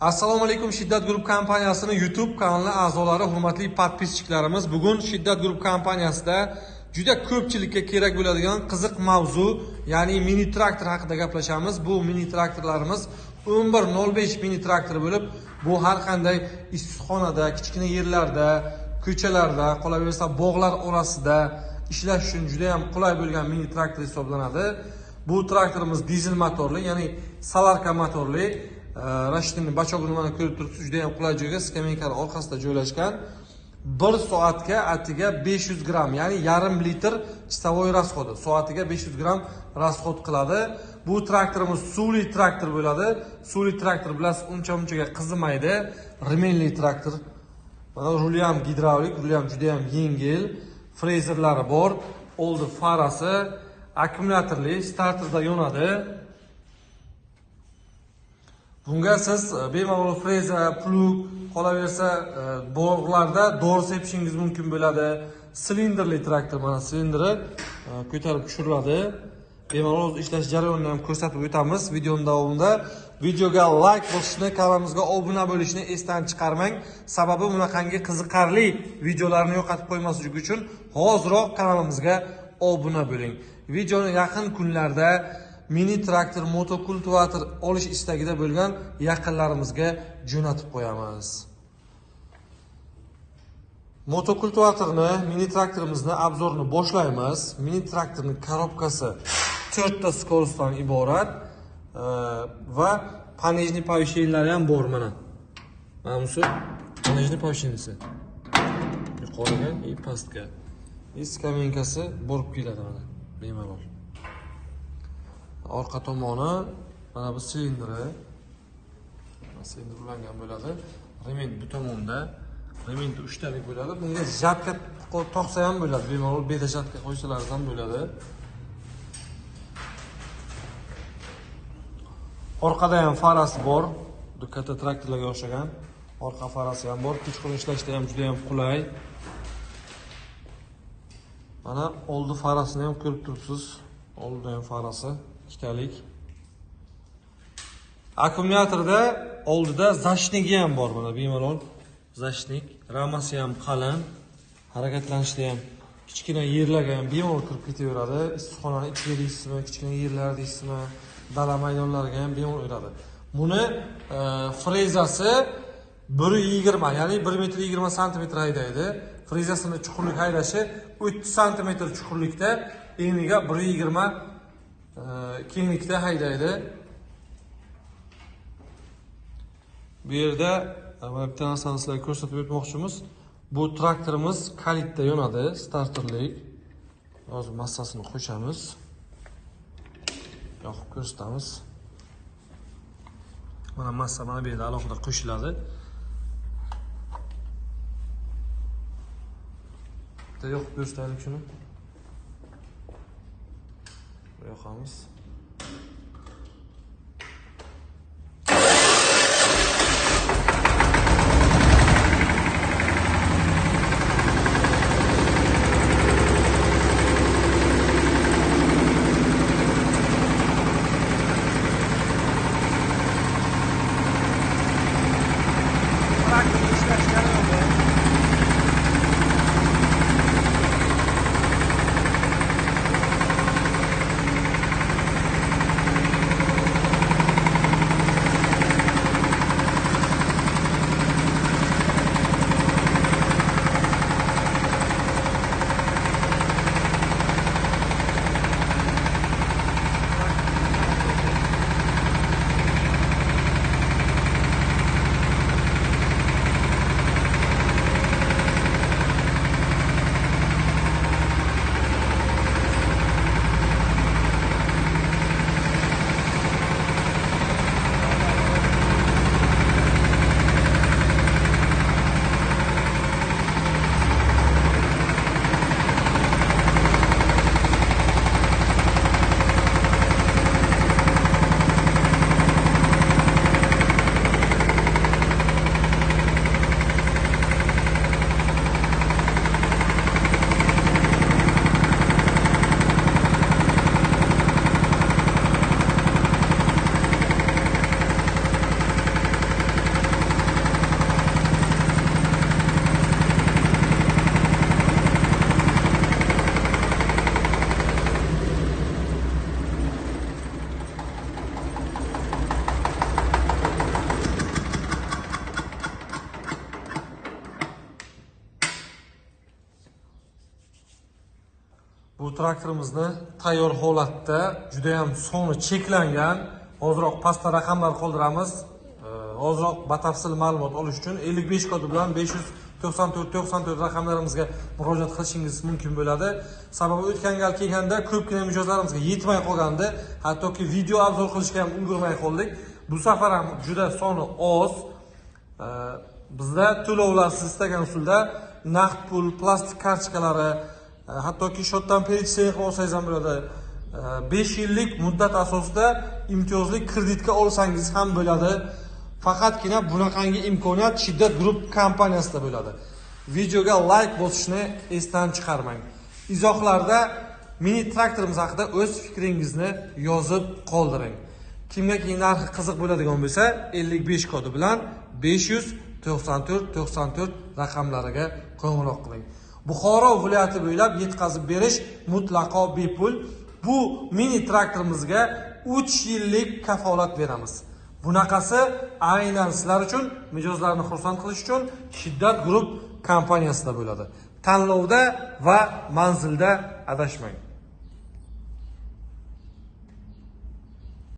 Assalomu alaykum Shiddat Group kompaniyasining YouTube kanali a'zolari, hurmatli podpischilarimiz. Bugun Shiddat Group kompaniyasida juda ko'pchilikka kerak bo'ladigan qiziq mavzu, ya'ni mini traktor haqida gaplashamiz. Bu mini traktorlarimiz 1105 mini traktor bo'lib, bu har qanday issiqxonada, kichkina yerlarda, ko'chalarda, qolaversa bog'lar orasida ishlash uchun juda ham qulay bo'lgan mini traktor hisoblanadi. Bu traktorimiz dizel motorli, ya'ni salarka motorli. Rashidning bachog'ini mana ko'rib turibsiz, juda ham qulay joyga, skameykani orqasida joylashgan. 1 soatga atiga 500 gram, ya'ni yarim litr chistovoy расход. Soatiga 500 gram расход qiladi. Bu traktorimiz suvli traktor bo'ladi. Suvli traktor bilasiz, uncha-munchaga qizimaydi. Remenli traktor. Mana ruli ham gidravlik, ruli ham juda ham yengil. Frezerlari bor, oldi farasi, akkumulyatorli, starterda yonadi. Bunga siz bemalol freza, plug, qolaversa bog'larda dori sepishingiz mumkin bo'ladi. Silindrli traktor, mana silindri ko'tarib tushiriladi. Bemalol ishlash jarayonini ham ko'rsatib o'tamiz videoning davomida. Videoga like bosishni, kanalimizga obuna bo'lishni esdan chiqarmang. Sababi bunaqangi qiziqarli videolarni yo'qotib qo'ymaslik uchun hoziroq kanalimizga obuna bo'ling. Videoni yaqin kunlarda mini traktor, motokultivator olish istagida bo'lgan yaqinlarimizga jo'natib qo'yamiz. Motokultivatorni, mini traktorimizni obzorini boshlaymiz. Mini traktorning korobkasi 4 ta skorostdan iborat va panejni повышениялari ham bor mana. Mana bu panejni повышенияsi. Yuqoriga va pastga. Skameykasi borib keladi mana. Bemalol. Orqa tomoni mana bu silindri. Silindr ulangan bo'ladi. Rement bu tomonda. Rement 3 talik bo'ladi. Bunga jatka taqsa ham bo'ladi. Bemalol beta jatka qo'ysalar ham bo'ladi. Orqada ham farasi bor. Katta traktorlarga o'xshagan orqa farasi ham bor. Kuch qilib ishlashda ham juda ham qulay. Mana oldi farasini ham ko'rib turibsiz. Oldida ham farasi ikkitalik. Akkumulyatorda oldida zashnigi ham bor, mana bemalol zashnik. Ramasi ham qalin. Harakatlanishda ham kichkina yerlarga ham bemalol kirib ketaveradi. Issiqxonaning ichiga deysizmi, kichkina yerlar deysizmi, dala maydonlariga ham bemalol yuradi. Buni frezasi 1.20, ya'ni 1.20 sm haydaydi. Frezasini chuqurlik haydashi 30 sm chuqurlikda, eniga 1.20 kenglikda haydaydi. Bu yerda bitta narsani sizlarga ko'rsatib o'tmoqchimiz. Bu traktorimiz kalitda yonadi, starterlik. Hozir massasini qo'shamiz. Yoqib ko'rsatamiz. Mana massa mana bu yerda alohida qo'shiladi. Bitta yoqib ko'rsataylik shuni. Yoqamiz. traktorimizni tayyor holatda, juda ham soni cheklangan. Hozirroq pastda raqamlar qoldiramiz. Ozroq batafsil ma'lumot olish uchun 55 kodi bilan 594 raqamlarimizga murojaat qilishingiz mumkin bo'ladi. Sababi o'tgan gal kelganda ko'pgina mijozlarimizga yetmay qolgandi, hattoki video obzor qilishga ham ulgurmay qoldik. Bu safar ham juda soni oz. Bizda to'lovlar siz istagan usulda naqd pul, plastik kartochkalari, hattoki shotdan perecheniya qilib olsangiz ham bo'ladi. 5 yillik muddat asosida imtiyozli kreditga olsangiz ham bo'ladi. Faqatgina bunaqangi imkoniyat Shiddat Group kompaniyasida bo'ladi. Videoga like bosishni esdan chiqarmang. Izohlarda mini traktorimiz haqida o'z fikringizni yozib qoldiring. Kimga narxi qiziq bo'ladigan bo'lsa, 55 kodi bilan 594 raqamlariga qo'ng'iroq qiling. Buxoro viloyati bo'ylab yetkazib berish mutlaqo bepul. Bu mini traktorimizga 3 yillik kafolat beramiz. Bunaqasi aynan sizlar uchun, mijozlarni xursand qilish uchun Shiddat Group kompaniyasida bo'ladi. Tanlovda va manzilda adashmang.